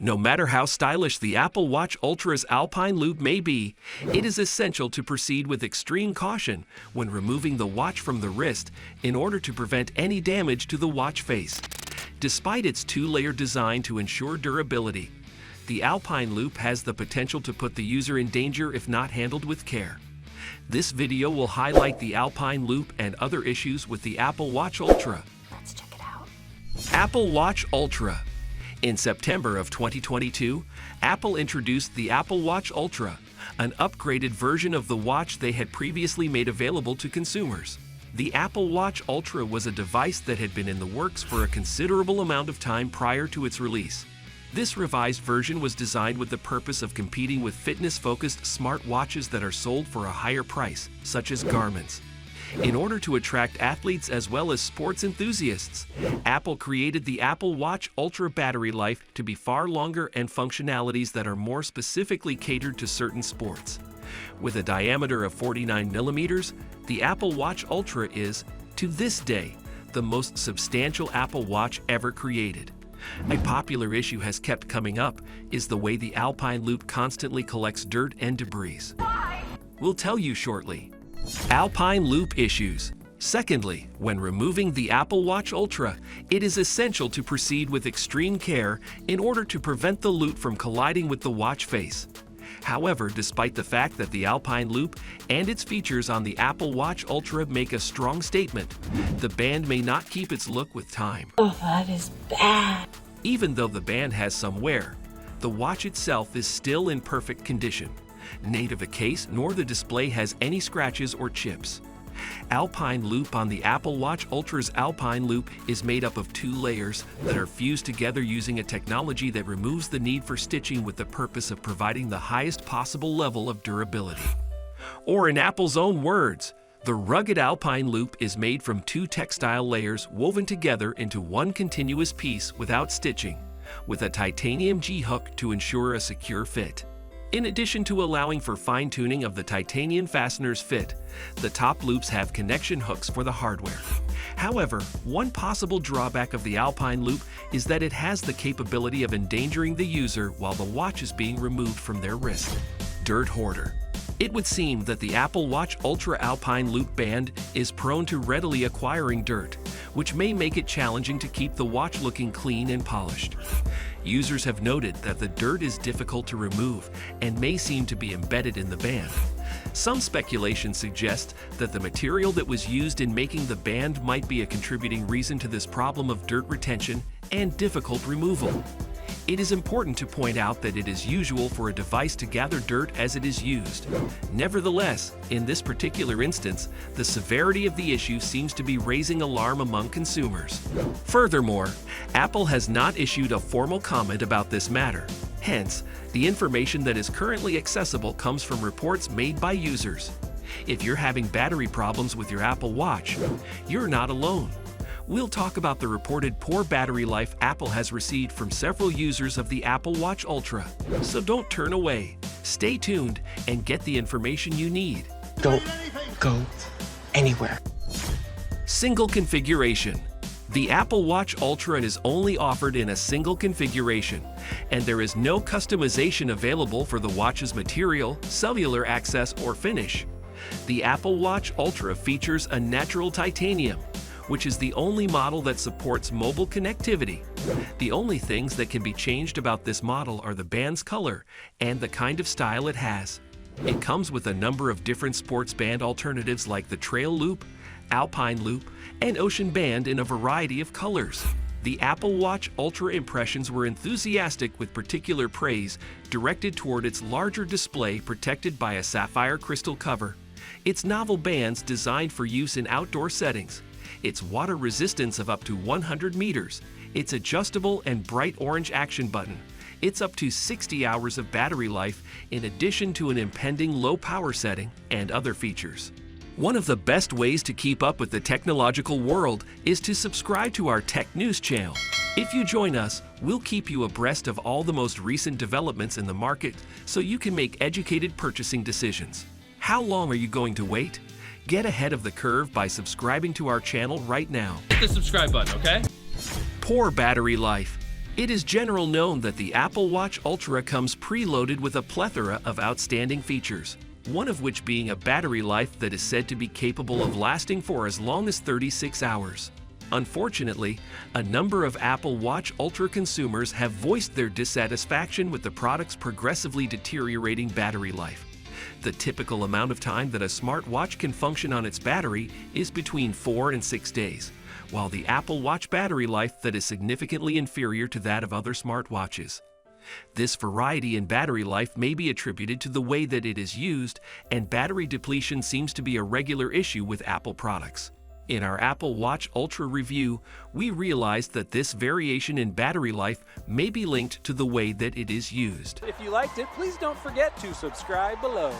No matter how stylish the Apple Watch Ultra's Alpine Loop may be, it is essential to proceed with extreme caution when removing the watch from the wrist in order to prevent any damage to the watch face. Despite its two-layer design to ensure durability, the Alpine Loop has the potential to put the user in danger if not handled with care. This video will highlight the Alpine Loop and other issues with the Apple Watch Ultra. Let's check it out. Apple Watch Ultra. In September of 2022, Apple introduced the Apple Watch Ultra, an upgraded version of the watch they had previously made available to consumers. The Apple Watch Ultra was a device that had been in the works for a considerable amount of time prior to its release. This revised version was designed with the purpose of competing with fitness-focused smart watches that are sold for a higher price, such as Garmin's. In order to attract athletes as well as sports enthusiasts, Apple created the Apple Watch Ultra battery life to be far longer and functionalities that are more specifically catered to certain sports. With a diameter of 49 millimeters, the Apple Watch Ultra is, to this day, the most substantial Apple Watch ever created. A popular issue has kept coming up is the way the Alpine Loop constantly collects dirt and debris. We'll tell you shortly. Alpine Loop issues. Secondly, when removing the Apple Watch Ultra, it is essential to proceed with extreme care in order to prevent the loop from colliding with the watch face. However, despite the fact that the Alpine Loop and its features on the Apple Watch Ultra make a strong statement, the band may not keep its look with time. Oh, that is bad. Even though the band has some wear, the watch itself is still in perfect condition. Neither the case nor the display has any scratches or chips. Alpine Loop on the Apple Watch Ultra's Alpine Loop is made up of two layers that are fused together using a technology that removes the need for stitching with the purpose of providing the highest possible level of durability. Or in Apple's own words, the rugged Alpine Loop is made from two textile layers woven together into one continuous piece without stitching, with a titanium G-hook to ensure a secure fit. In addition to allowing for fine-tuning of the titanium fastener's fit, the top loops have connection hooks for the hardware. However, one possible drawback of the Alpine Loop is that it has the capability of endangering the user while the watch is being removed from their wrist. Dirt hoarder. It would seem that the Apple Watch Ultra Alpine Loop band is prone to readily acquiring dirt, which may make it challenging to keep the watch looking clean and polished. Users have noted that the dirt is difficult to remove and may seem to be embedded in the band. Some speculation suggests that the material that was used in making the band might be a contributing reason to this problem of dirt retention and difficult removal. It is important to point out that it is usual for a device to gather dirt as it is used. Nevertheless, in this particular instance, the severity of the issue seems to be raising alarm among consumers. Furthermore, Apple has not issued a formal comment about this matter. Hence, the information that is currently accessible comes from reports made by users. If you're having battery problems with your Apple Watch, you're not alone. We'll talk about the reported poor battery life Apple has received from several users of the Apple Watch Ultra. So don't turn away. Stay tuned and get the information you need. Don't go anywhere. Single configuration. The Apple Watch Ultra is only offered in a single configuration, and there is no customization available for the watch's material, cellular access, or finish. The Apple Watch Ultra features a natural titanium, which is the only model that supports mobile connectivity. The only things that can be changed about this model are the band's color and the kind of style it has. It comes with a number of different sports band alternatives like the Trail Loop, Alpine Loop, and Ocean Band in a variety of colors. The Apple Watch Ultra impressions were enthusiastic with particular praise directed toward its larger display protected by a sapphire crystal cover, its novel bands designed for use in outdoor settings, its water resistance of up to 100 meters, its adjustable and bright orange action button, its up to 60 hours of battery life in addition to an impending low power setting and other features. One of the best ways to keep up with the technological world is to subscribe to our Tech News channel. If you join us, we'll keep you abreast of all the most recent developments in the market so you can make educated purchasing decisions. How long are you going to wait? Get ahead of the curve by subscribing to our channel right now. Hit the subscribe button, okay? Poor battery life. It is general known that the Apple Watch Ultra comes preloaded with a plethora of outstanding features, one of which being a battery life that is said to be capable of lasting for as long as 36 hours. Unfortunately, a number of Apple Watch Ultra consumers have voiced their dissatisfaction with the product's progressively deteriorating battery life. The typical amount of time that a smartwatch can function on its battery is between 4 and 6 days, while the Apple Watch battery life that is significantly inferior to that of other smartwatches. This variety in battery life may be attributed to the way that it is used, and battery depletion seems to be a regular issue with Apple products. In our Apple Watch Ultra review, we realized that this variation in battery life may be linked to the way that it is used. If you liked it, please don't forget to subscribe below.